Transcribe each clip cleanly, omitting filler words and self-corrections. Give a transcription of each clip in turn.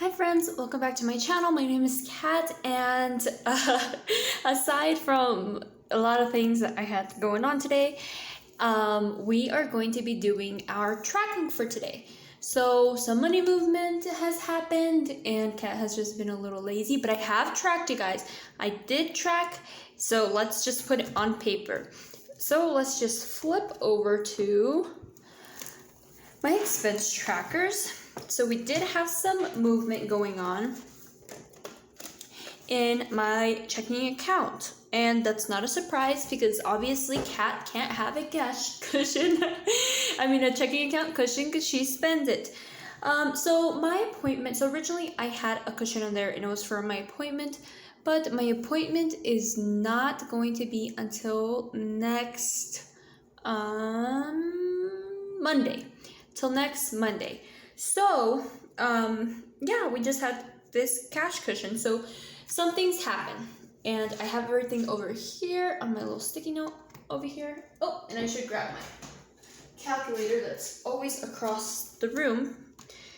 Hi friends, welcome back to my channel. My name is Kat, and aside from a lot of things that I had going on today, we are going to be doing our tracking for today. So some money movement has happened and Kat has just been a little lazy, but I have tracked, you guys. I did track, so let's just put it on paper. So let's just flip over to my expense trackers. So we did have some movement going on in my checking account, and that's not a surprise because obviously Kat can't have a cash cushion. A checking account cushion because she spends it. So my appointment, so originally I had a cushion on there and it was for my appointment, but my appointment is not going to be until next Monday. Till next Monday. So, we just had this cash cushion. So some things happen, and I have everything over here on my little sticky note over here. Oh, and I should grab my calculator that's always across the room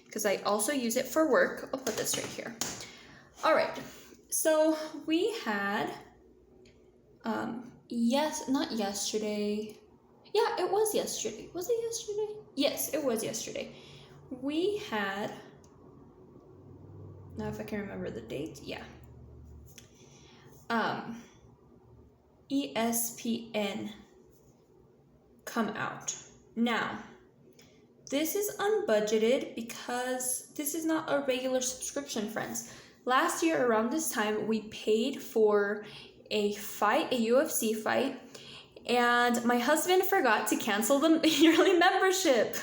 because I also use it for work. I'll put this right here. All right. So we had, not yesterday. Yeah, it was yesterday. Was it yesterday? Yes, it was yesterday. We had, now if I can remember the date, yeah. ESPN come out. Now, this is unbudgeted because this is not a regular subscription, friends. Last year around this time, we paid for a fight, a UFC fight, and my husband forgot to cancel the yearly membership.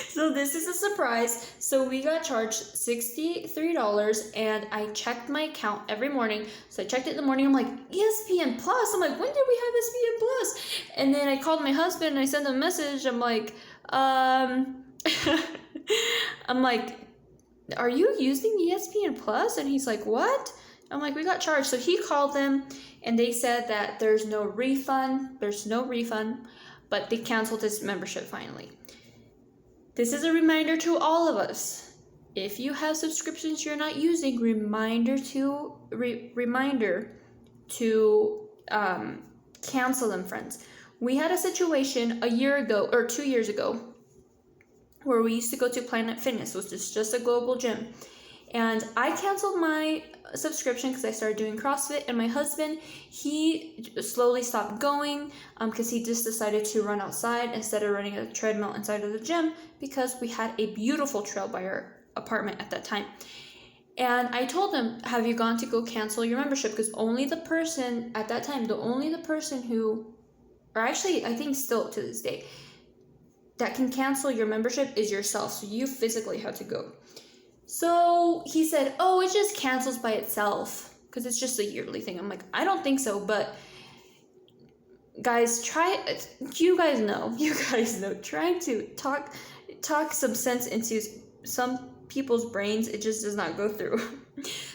So this is a surprise. So we got charged $63, and I checked my account every morning. So I checked it in the morning. I'm like, ESPN Plus. I'm like, when did we have ESPN Plus? And then I called my husband and I sent him a message. I'm like, I'm like, are you using ESPN Plus? And he's like, what? I'm like, we got charged. So he called them and they said that there's no refund, but they canceled his membership finally. This is a reminder to all of us. If you have subscriptions you're not using, reminder to cancel them, friends. We had a situation a year ago or 2 years ago where we used to go to Planet Fitness, which is just a global gym. And I canceled my subscription because I started doing CrossFit, and my husband, he slowly stopped going because he just decided to run outside instead of running a treadmill inside of the gym because we had a beautiful trail by our apartment at that time. And I told him, have you gone to go cancel your membership? Because only the person at that time, who, or actually I think still to this day, that can cancel your membership is yourself. So you physically have to go. So he said, oh, it just cancels by itself because it's just a yearly thing. I'm like, I don't think so, but guys, you guys know, trying to talk some sense into some people's brains, it just does not go through.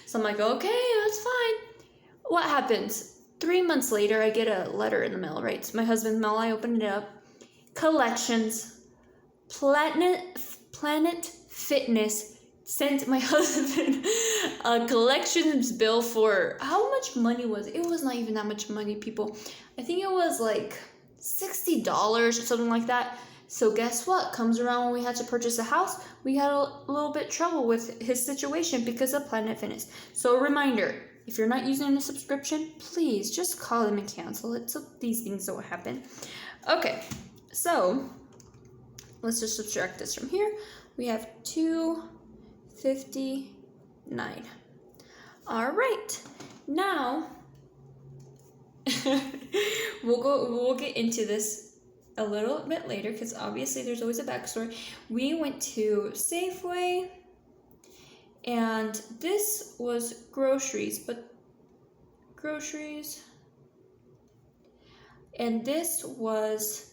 So I'm like, okay, that's fine. What happens? 3 months later, I get a letter in the mail, right? It's my husband's mail. I opened it up. Collections, Planet Fitness sent my husband a collections bill for how much money was it? It was not even that much money, people. I think it was like $60 or something like that. So guess what? Comes around when we had to purchase a house, we had a little bit trouble with his situation because of Planet Fitness. So a reminder, if you're not using a subscription, please just call them and cancel it so these things don't happen. Okay, so let's just subtract this from here. We have 259. All right, now we'll get into this a little bit later because obviously there's always a backstory. We went to Safeway, and this was groceries, and this was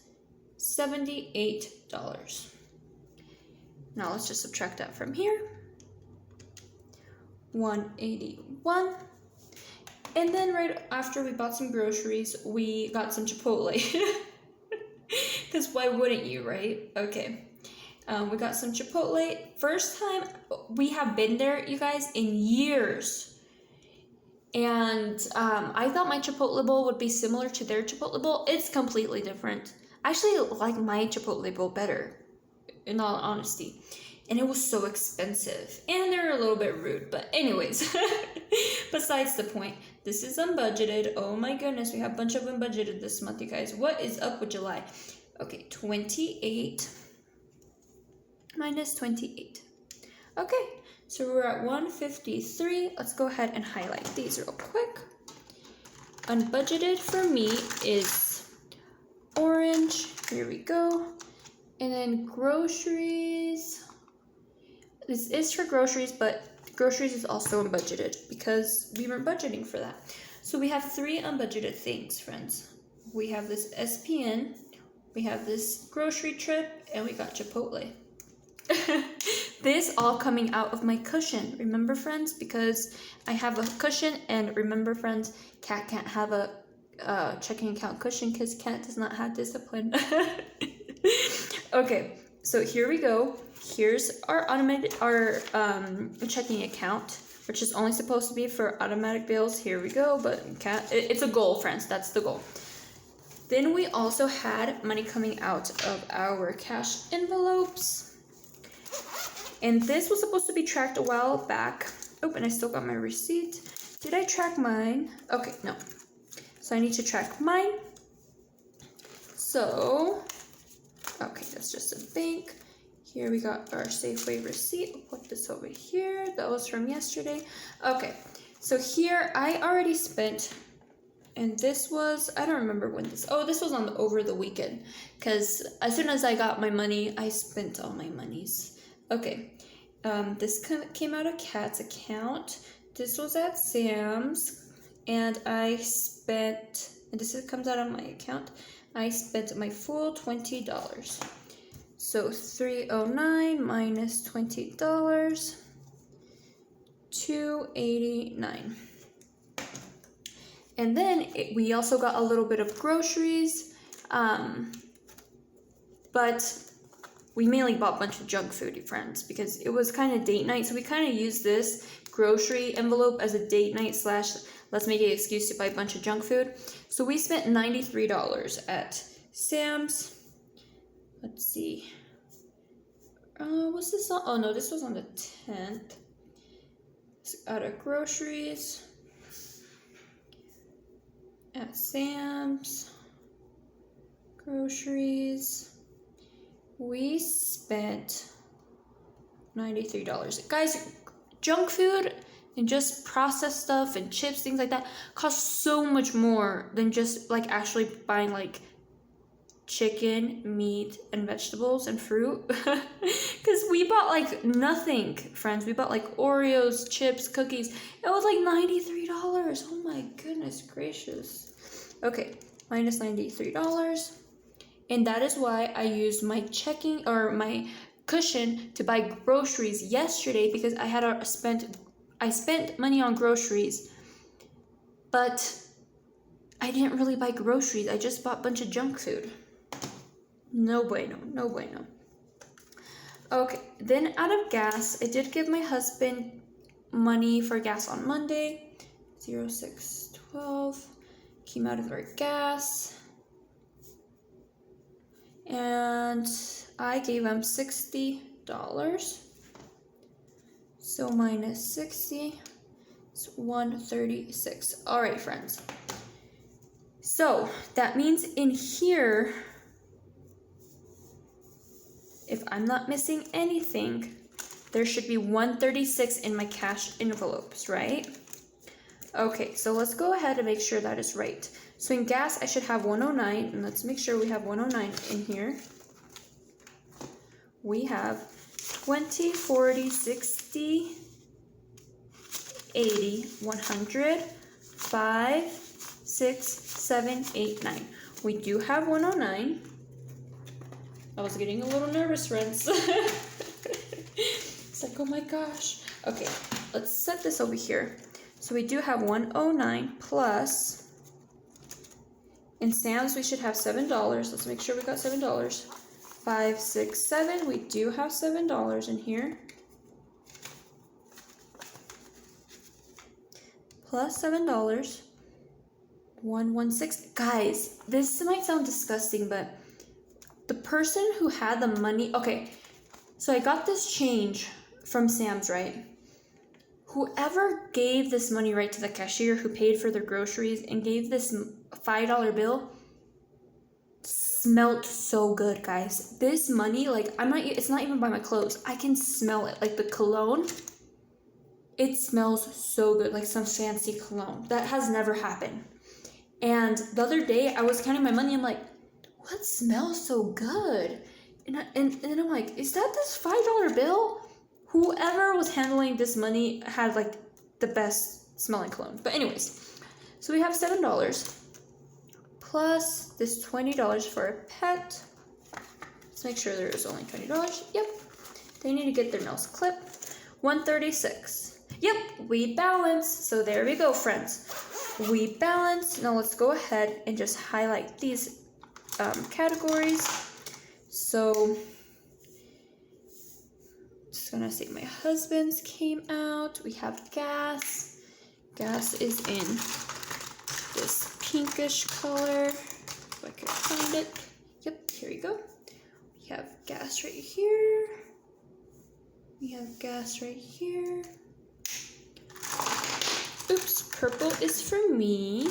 $78. Now let's just subtract that from here. 181. And then right after we bought some groceries, we got some Chipotle. Because why wouldn't you, right? Okay. We got some Chipotle. First time we have been there, you guys, in years. And I thought my Chipotle bowl would be similar to their Chipotle bowl. It's completely different. I actually like my Chipotle bowl better, in all honesty. And it was so expensive. And they're a little bit rude. But anyways, besides the point, this is unbudgeted. Oh my goodness, we have a bunch of unbudgeted this month, you guys. What is up with July? Okay, 28 minus 28. Okay, so we're at 153. Let's go ahead and highlight these real quick. Unbudgeted for me is orange. Here we go. And then groceries. This is for groceries, but groceries is also unbudgeted because we weren't budgeting for that. So we have 3 unbudgeted things, friends. We have this SPN, we have this grocery trip, and we got Chipotle. This all coming out of my cushion. Remember, friends? Because I have a cushion, and remember, friends, Kat can't have a checking account cushion because Kat does not have discipline. Okay, so here we go. Here's our checking account, which is only supposed to be for automatic bills. Here we go, but it's a goal, friends. That's the goal. Then we also had money coming out of our cash envelopes. And this was supposed to be tracked a while back. Oh, and I still got my receipt. Did I track mine? Okay, no. So I need to track mine. So, okay, that's just a bank. Here we got our Safeway receipt. We'll put this over here. That was from yesterday. Okay, so here I already spent, and this was, I don't remember when this, oh, this was over the weekend. Because as soon as I got my money, I spent all my monies. Okay, this came out of Kat's account. This was at Sam's, and I spent, and this comes out of my account, I spent my full $20. So $309 minus $20, $289. And then we also got a little bit of groceries, but we mainly bought a bunch of junk food, friends, because it was kind of date night. So we kind of used this grocery envelope as a date night / let's make an excuse to buy a bunch of junk food. So we spent $93 at Sam's. Let's see. What's this on? Oh no, this was on the 10th. Out of groceries. At Sam's. Groceries. We spent $93. Guys, junk food and just processed stuff and chips, things like that, cost so much more than just like actually buying like chicken, meat, and vegetables and fruit. Because we bought like nothing, friends. We bought like Oreos, chips, cookies. It was like $93. Oh my goodness gracious. Okay, minus $93. And that is why I used my checking or my cushion to buy groceries yesterday, because I spent money on groceries, but I didn't really buy groceries. I just bought a bunch of junk food. No bueno, no bueno. Okay, then out of gas, I did give my husband money for gas on Monday. 0612 came out of our gas. And I gave him $60. So minus 60 is 136. All right, friends. So that means in here, if I'm not missing anything, there should be 136 in my cash envelopes, right? Okay, so let's go ahead and make sure that is right. So in gas, I should have 109, and let's make sure we have 109 in here. We have 20, 40, 60, 80, 100, 5, 6, 7, 8, 9. We do have 109. I was getting a little nervous, friends. It's like, oh my gosh. Okay, let's set this over here. So we do have 109 plus, in Sam's we should have $7. Let's make sure we got $7. 5, 5, 6, 7. We do have $7 in here. Plus $7. 116. Guys, this might sound disgusting, but the person who had the money, okay, so I got this change from Sam's, right? Whoever gave this money right to the cashier who paid for their groceries and gave this $5 bill smelled so good, guys. This money, like, it's not even by my clothes. I can smell it. Like the cologne, it smells so good, like some fancy cologne. That has never happened. And the other day, I was counting my money. I'm like, what smells so good? And then I'm like, is that this $5 bill? Whoever was handling this money had like the best smelling cologne. But anyways, so we have $7 plus this $20 for a pet. Let's make sure there is only $20. Yep. They need to get their nails clipped. $136. Yep, we balance. So there we go, friends. We balance. Now let's go ahead and just highlight these categories. So just gonna say my husband's came out. We have gas. Gas is in this pinkish color. If I can find it. Yep, here you go. We have gas right here. We have gas right here. Oops, purple is for me.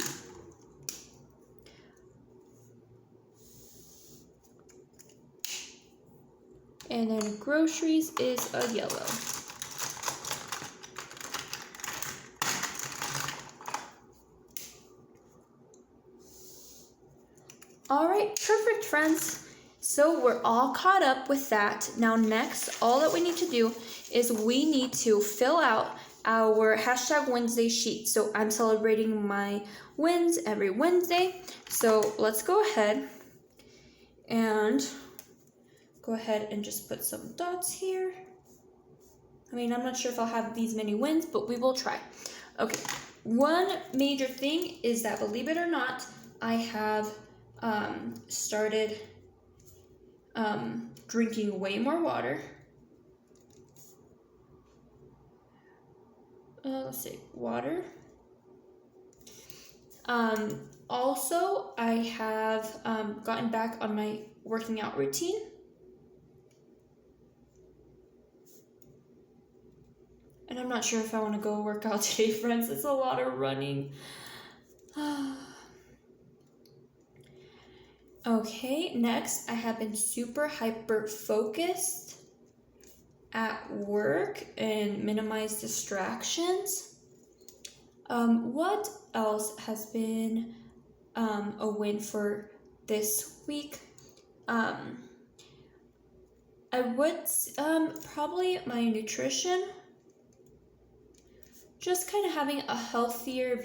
And then groceries is a yellow. All right, perfect, friends. So we're all caught up with that. Now next, all that we need to do is we need to fill out our hashtag Wednesday sheet. So I'm celebrating my wins every Wednesday. So let's go ahead and just put some dots here. I mean, I'm not sure if I'll have these many wins, but we will try. Okay, one major thing is that, believe it or not, I have started drinking way more water. Let's see, water. Also, I have gotten back on my working out routine. And I'm not sure if I want to go work out today, friends. It's a lot of running. Okay, next, I have been super hyper focused at work and minimize distractions. What else has been a win for this week? I would probably my nutrition. Just kind of having a healthier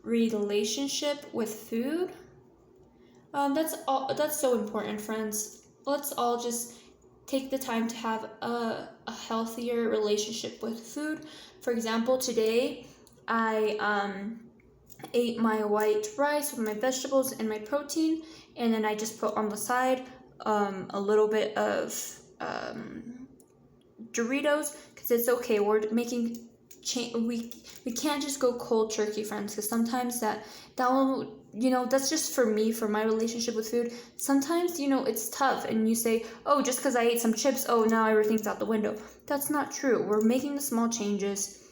relationship with food. That's so important, friends. Let's all just take the time to have a healthier relationship with food. For example, today I ate my white rice with my vegetables and my protein, and then I just put on the side a little bit of Doritos, because it's okay. We're making we can't just go cold turkey, friends, because sometimes that will, that's just for me, for my relationship with food. Sometimes, it's tough, and you say, oh, just because I ate some chips, oh, now everything's out the window. That's not true. We're making the small changes,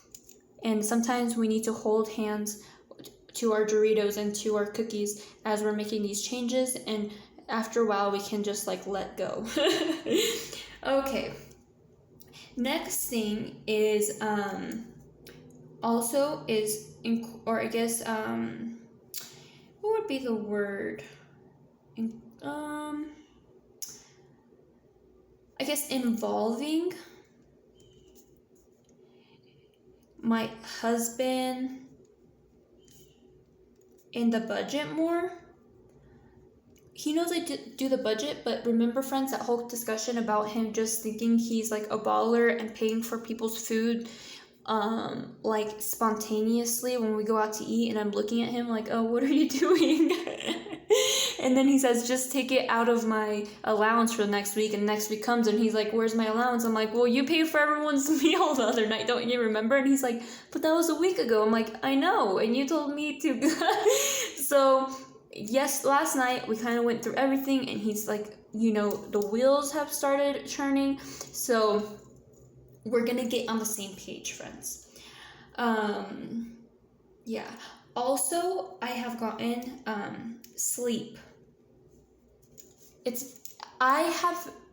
and sometimes we need to hold hands to our Doritos and to our cookies as we're making these changes, and after a while we can just let go. Okay, next thing is what would be the word? I guess involving my husband in the budget more. He knows I do the budget, but remember, friends, that whole discussion about him just thinking he's like a baller and paying for people's food like spontaneously when we go out to eat, and I'm looking at him like, oh, what are you doing? And then he says, just take it out of my allowance for the next week. And next week comes and he's like, where's my allowance? I'm like, well, you paid for everyone's meal the other night, don't you remember? And he's like, but that was a week ago. I'm like, I know, and you told me to. So yes, last night we kind of went through everything, and he's like, you know, the wheels have started turning, so we're gonna get on the same page, friends. Yeah. Also, I have gotten sleep.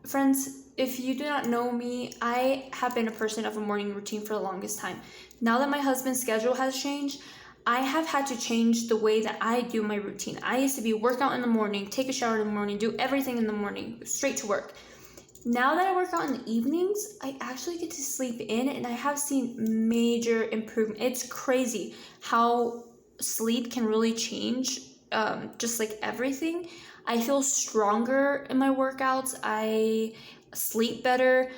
Friends, if you do not know me, I have been a person of a morning routine for the longest time. Now that my husband's schedule has changed, I have had to change the way that I do my routine. I used to be work out in the morning, take a shower in the morning, do everything in the morning, straight to work. Now that I work out in the evenings, I actually get to sleep in, and I have seen major improvement. It's crazy how sleep can really change just like everything. I feel stronger in my workouts. I sleep better.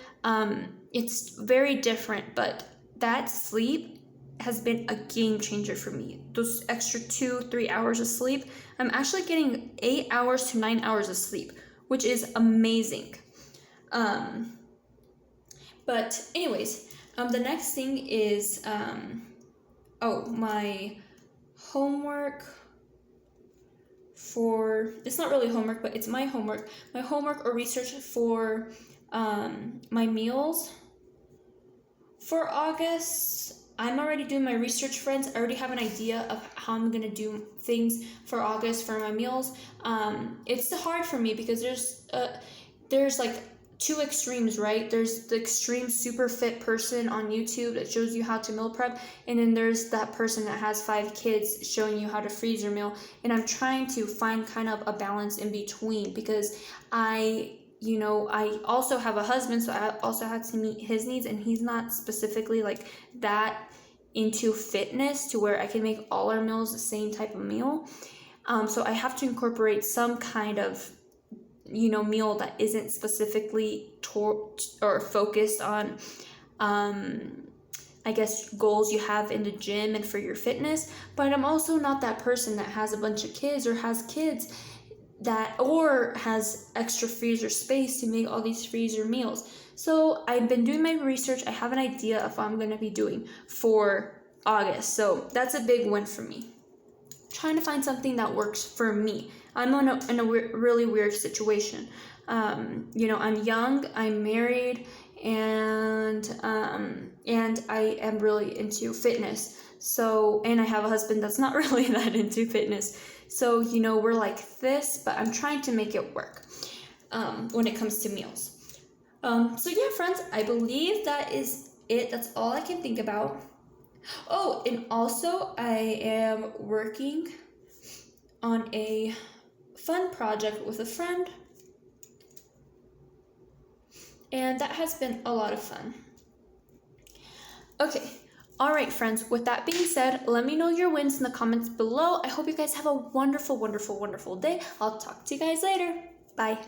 It's very different, but that sleep has been a game changer for me. Those extra 2-3 hours of sleep, I'm actually getting 8 hours to 9 hours of sleep, which is amazing. But anyways, the next thing is, my homework it's not really homework, but it's my homework or research for, my meals for August. I'm already doing my research, friends. I already have an idea of how I'm gonna do things for August for my meals. It's hard for me because there's like two extremes, right? There's the extreme super fit person on YouTube that shows you how to meal prep, and then there's that person that has 5 kids showing you how to freeze your meal. And I'm trying to find kind of a balance in between, because I also have a husband, so I also had to meet his needs, and he's not specifically like that into fitness to where I can make all our meals the same type of meal. So I have to incorporate some kind of meal that isn't specifically or focused on I guess goals you have in the gym and for your fitness. But I'm also not that person that has a bunch of kids or has kids or has extra freezer space to make all these freezer meals. So I've been doing my research. I have an idea of what I'm going to be doing for August. So that's a big win for me. Trying to find something that works for me. I'm in a really weird situation. I'm young, I'm married, and I am really into fitness. So, and I have a husband that's not really that into fitness. So, we're like this, but I'm trying to make it work when it comes to meals. So yeah, friends, I believe that is it. That's all I can think about. Oh, and also I am working on a fun project with a friend, and that has been a lot of fun. Okay, all right, friends, with that being said, let me know your wins in the comments below. I hope you guys have a wonderful, wonderful, wonderful day. I'll talk to you guys later. Bye.